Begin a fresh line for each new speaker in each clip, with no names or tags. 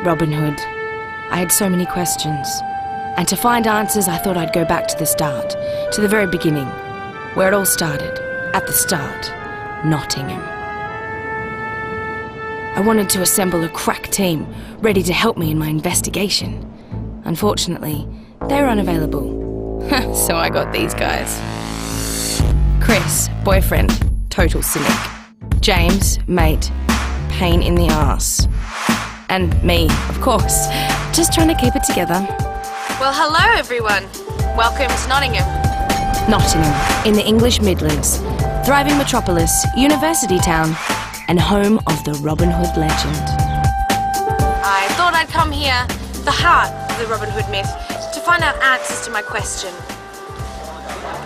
Robin Hood. I had so many questions. And to find answers, I thought I'd go back to the start, to the very beginning, where it all started. At the start, Nottingham. I wanted to assemble a crack team, ready to help me in my investigation. Unfortunately, they were unavailable. So I got these guys. Chris, boyfriend, total cynic. James, mate, pain in the arse. And me, of course, just trying to keep it together.
Well, hello everyone. Welcome to Nottingham.
Nottingham, in the English Midlands, thriving metropolis, university town, and home of the Robin Hood legend.
I thought I'd come here, the heart of the Robin Hood myth, to find out answers to my question.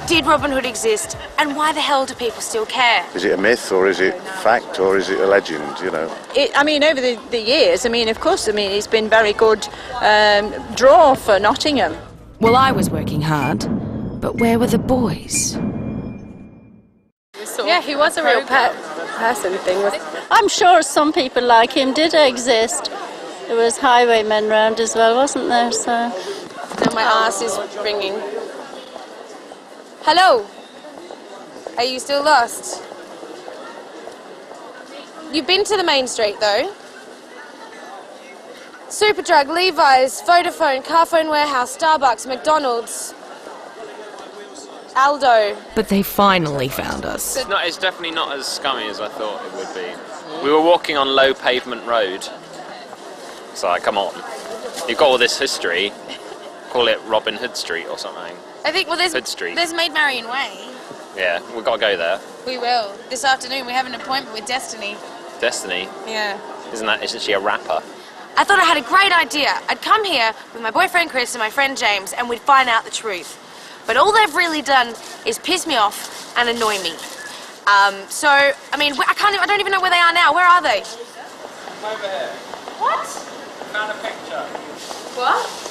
Did Robin Hood exist, and why the hell do people still care?
Is it a myth, or is it fact, or is it a legend, you know?
Over the years, of course, it's been very good draw for Nottingham.
Well, I was working hard, but where were the boys?
Yeah, he was a real person thing. I'm sure some people like him did exist. There was highwaymen round as well, wasn't there? So.
And my arse is ringing. Hello? Are you still lost? You've been to the main street, though. Superdrug, Levi's, Vodafone, Carphone Warehouse, Starbucks, McDonald's, Aldo.
But they finally found us.
It's definitely not as scummy as I thought it would be. We were walking on low pavement road. So come on. You've got all this history. Call it Robin Hood Street or something.
I think, well, there's Maid Marian Way.
Yeah, we've got to go there.
We will. This afternoon we have an appointment with Destiny.
Destiny?
Yeah.
Isn't she a rapper?
I thought I had a great idea. I'd come here with my boyfriend Chris and my friend James and we'd find out the truth. But all they've really done is piss me off and annoy me. I don't even know where they are now. Where are they?
Over here.
What?
Found a picture.
What?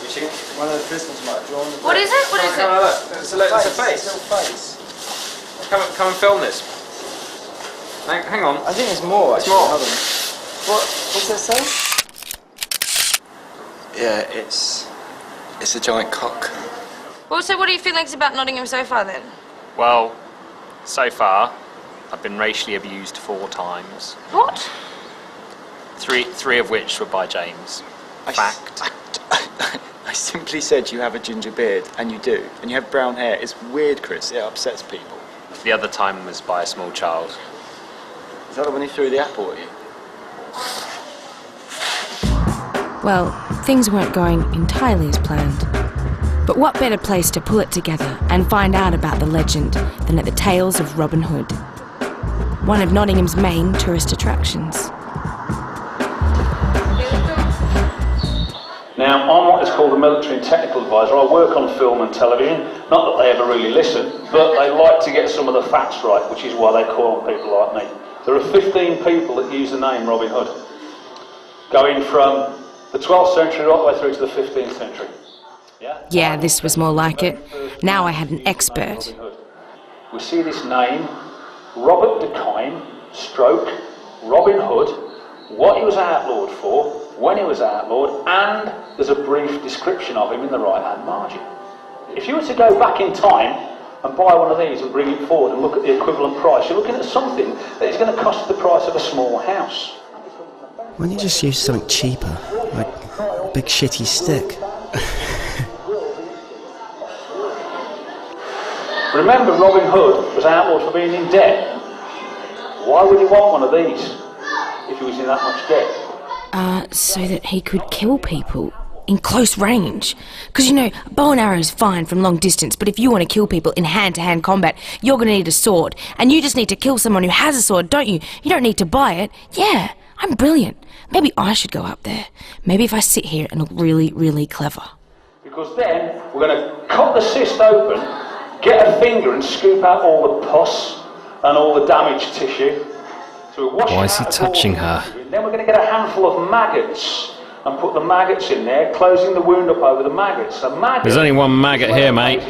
One of the prisoners might have drawn.
What is it? What is it?
It's a face.
It's a little face.
Come and film this. Hang on.
I think there's more.
There's more.
Hold on. What's that say? Yeah, it's a giant cock.
Well, so what do you feel like about Nottingham so far then?
Well, so far, I've been racially abused 4 times.
What?
Three of which were by James. Fact.
I simply said you have a ginger beard, and you do, and you have brown hair. It's weird, Chris. It upsets people.
The other time was by a small child.
Is that when he threw the apple at you?
Well, things weren't going entirely as planned. But what better place to pull it together and find out about the legend than at the Tales of Robin Hood, one of Nottingham's main tourist attractions.
Now, I'm what is called a military and technical advisor. I work on film and television. Not that they ever really listen, but they like to get some of the facts right, which is why they call on people like me. There are 15 people that use the name Robin Hood, going from the 12th century all the way through to the 15th century.
Yeah, this was more like it. Now I had an expert.
We see this name, Robert de Coin, stroke, Robin Hood, what he was outlawed for, when he was outlawed, and there's a brief description of him in the right-hand margin. If you were to go back in time and buy one of these and bring it forward and look at the equivalent price, you're looking at something that is going to cost the price of a small house.
Why don't you just use something cheaper, like a big shitty stick?
Remember, Robin Hood was outlawed for being in debt. Why would he want one of these if he was in that much debt?
So that he could kill people in close range. Because, bow and arrow is fine from long distance, but if you want to kill people in hand-to-hand combat, you're going to need a sword. And you just need to kill someone who has a sword, don't you? You don't need to buy it. Yeah, I'm brilliant. Maybe I should go up there. Maybe if I sit here and look really, really clever.
Because then we're going to cut the cyst open, get a finger and scoop out all the pus and all the damaged tissue. So
why is he touching her?
Then we're going to get a handful of maggots and put the maggots in there, closing the wound up over the maggots.
There's only one maggot here, mate.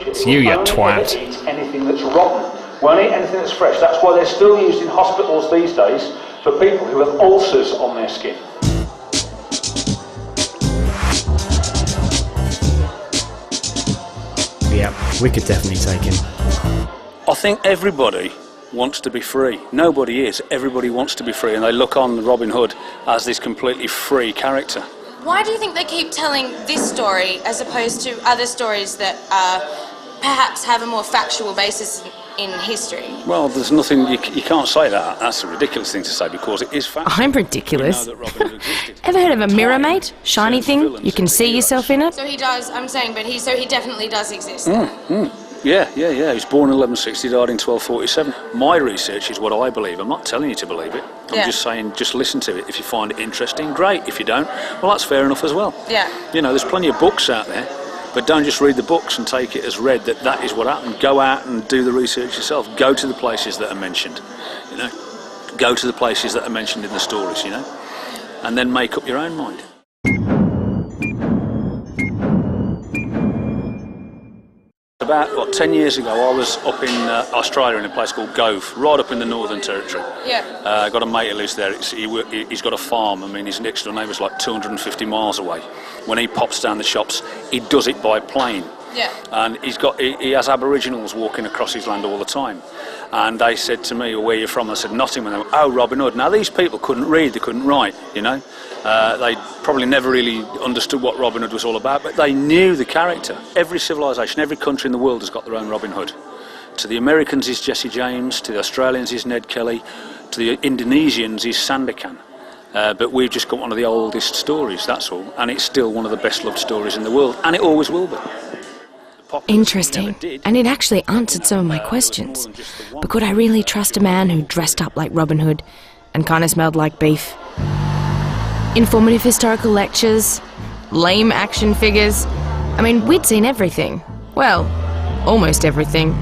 It's you, you twat.
Eat anything that's rotten. Won't eat anything that's fresh. That's why they're still used in hospitals these days for people who have ulcers on their skin.
Yeah, we could definitely take him.
I think everybody wants to be free. Nobody is. Everybody wants to be free, and they look on Robin Hood as this completely free character.
Why do you think they keep telling this story as opposed to other stories that perhaps have a more factual basis in history?
Well, there's nothing, you can't say that. That's a ridiculous thing to say because it is factual.
I'm ridiculous.
You know that Robin Hood existed.
Ever heard of a mirror, mate? Shiny thing? You can see yourself in it?
So he does, I'm saying, but he definitely does exist.
Yeah. He was born in 1160, died in 1247. My research is what I believe. I'm not telling you to believe it. I'm just saying, just listen to it. If you find it interesting, great. If you don't, well, that's fair enough as well.
Yeah.
You know, there's plenty of books out there, but don't just read the books and take it as read that is what happened. Go out and do the research yourself. Go to the places that are mentioned, you know. Go to the places that are mentioned in the stories, you know, and then make up your own mind. About 10 years ago, I was up in Australia in a place called Gove, right up in the Northern Territory.
Yeah.
I got a mate who lives there. He's got a farm. I mean, his next door neighbour's like 250 miles away. When he pops down the shops, he does it by plane.
Yeah.
And he has Aboriginals walking across his land all the time. And they said to me, well, where are you from? I said, Nottingham. And they went, oh, Robin Hood. Now, these people couldn't read, they couldn't write, you know. They probably never really understood what Robin Hood was all about, but they knew the character. Every civilization, every country in the world has got their own Robin Hood. To the Americans is Jesse James, to the Australians is Ned Kelly, to the Indonesians is Sandakan. But we've just got one of the oldest stories, that's all. And it's still one of the best loved stories in the world, and it always will be.
Interesting. And it actually answered some of my questions. But could I really trust a man who dressed up like Robin Hood and kind of smelled like beef? Informative historical lectures, lame action figures. I mean, we'd seen everything. Well, almost everything.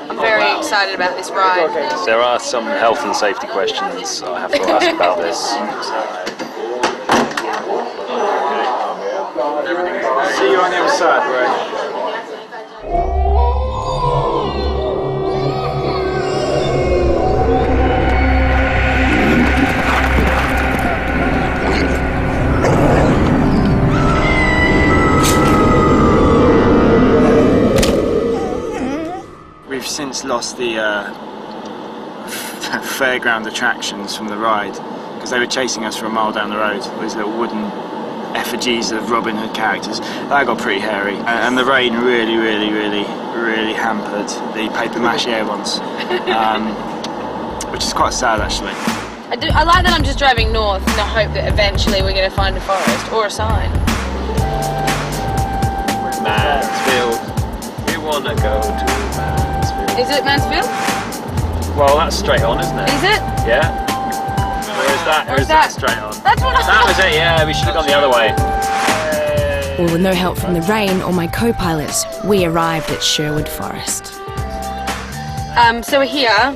I'm very excited about this ride.
There are some health and safety questions I have to ask about this.
See you on the other side, Ray. We've since lost the fairground attractions from the ride because they were chasing us for a mile down the road. These little wooden effigies of Robin Hood characters. That got pretty hairy, and the rain really hampered the paper mache ones, which is quite sad actually.
I like that I'm just driving north in the hope that eventually we're going to find a forest or a sign.
Mansfield. We want to go to Mansfield.
Is it Mansfield?
Well, that's straight on, isn't it?
Is it?
Yeah. Or is that? Or is that straight on?
That's what I
That was it. Yeah, we should have gone the other way.
Well, with no help from the rain or my co-pilots, we arrived at Sherwood Forest.
So we're here.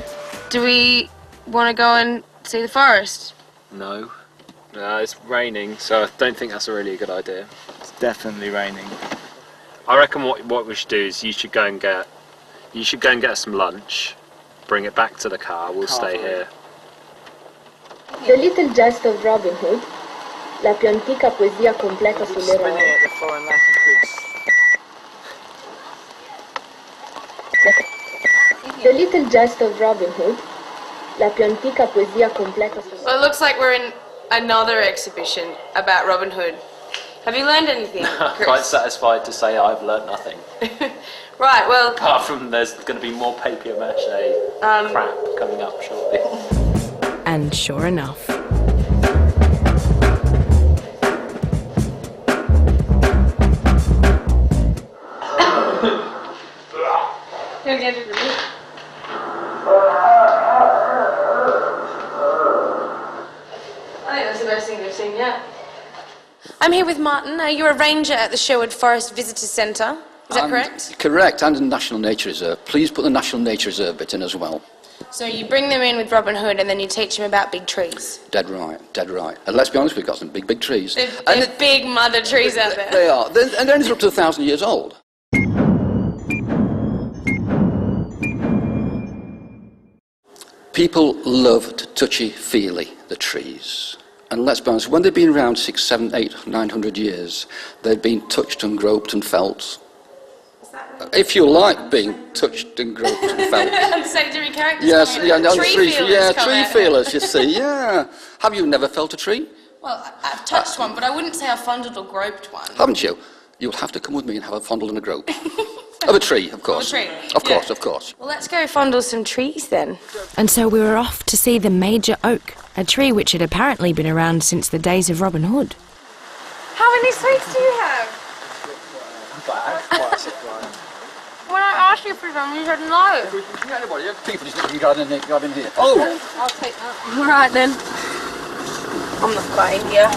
Do we want to go and see the forest?
No. No, it's raining, so I don't think that's a really good idea.
It's definitely raining.
I reckon what we should do is you should go and get us some lunch, bring it back to the car. We'll stay here.
The Little Jest of Robin Hood, la più antica poesia completa sull'eroe. The Little Jest of Robin Hood, la più antica poesia completa sull'eroe.
Well, it looks like we're in another exhibition about Robin Hood. Have you learned anything, Chris?
Quite satisfied to say I've learnt nothing.
Right, well...
Apart from there's going to be more papier mâché crap coming up shortly.
And sure enough.
You'll get it for me. I think that's the best thing they've seen yet. I'm here with Martin. You're a ranger at the Sherwood Forest Visitor Centre. Is that correct?
Correct, and the National Nature Reserve. Please put the National Nature Reserve bit in as well.
So you bring them in with Robin Hood and then you teach them about big trees.
Dead right, dead right. And let's be honest, we've got some big trees.
They're big mother trees out there.
They are, and they're up to 1,000 years old. People loved touchy-feely, the trees. And let's be honest, when they've been around 600, 700, 800, 900 years, they've been touched and groped and felt. If you like being touched and groped and felt.
And secondary characters.
Yes,
coming
yeah,
in.
no,
Tree
tree
feelers come in.
feelers, you see, yeah. Have you never felt a tree?
Well, I've touched one, but I wouldn't say I've fondled or groped one.
Haven't you? You'll have to come with me and have a fondle and a grope. Of a tree, of course.
Of a tree.
Of course,
Yeah.
of course.
Well, let's go fondle some trees then.
And so we were off to see the major oak, a tree which had apparently been around since the days of Robin Hood.
How many sweets do you have? When I asked you for them, you said no.
People just got in here. Oh!
I'll take that. All right then. I'm not quite here.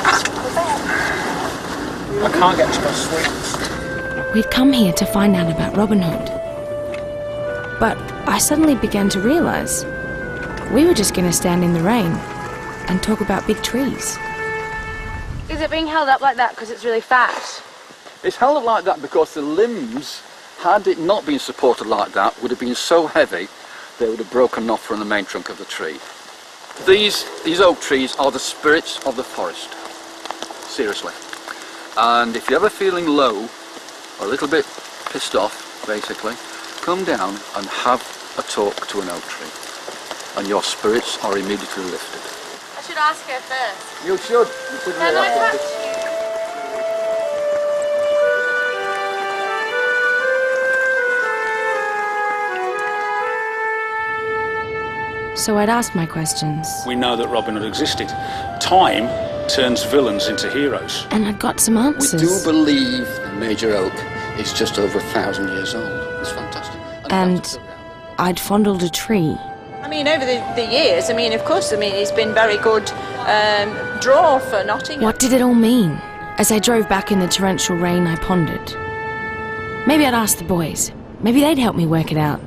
I can't get to sweets.
We'd come here to find out about Robin Hood. But I suddenly began to realise we were just going to stand in the rain and talk about big trees.
Is it being held up like that because it's really fat?
It's held up like that because the limbs, had it not been supported like that, would have been so heavy they would have broken off from the main trunk of the tree. These oak trees are the spirits of the forest. Seriously. And if you're ever feeling low, or a little bit pissed off, basically, come down and have a talk to an oak tree. And your spirits are immediately lifted.
I should ask her first.
You should. You should
Can I touch you?
So I'd asked my questions.
We know that Robin Hood existed. Time turns villains into heroes.
And I'd got some answers.
We do believe the major oak is just over 1,000 years old. It's fantastic.
And I'd fondled a tree.
I mean, over the years, of course, it's been very good draw for Nottingham.
What did it all mean? As I drove back in the torrential rain, I pondered. Maybe I'd ask the boys. Maybe they'd help me work it out.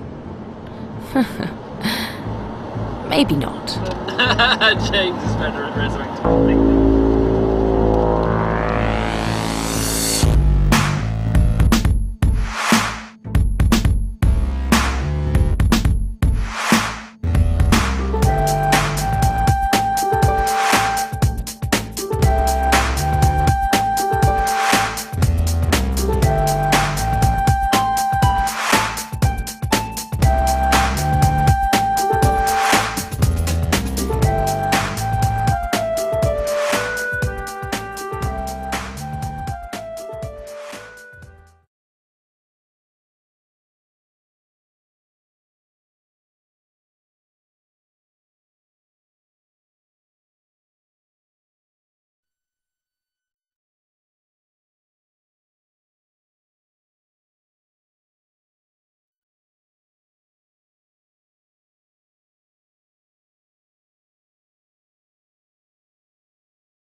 Maybe not.
James is better at resurrecting.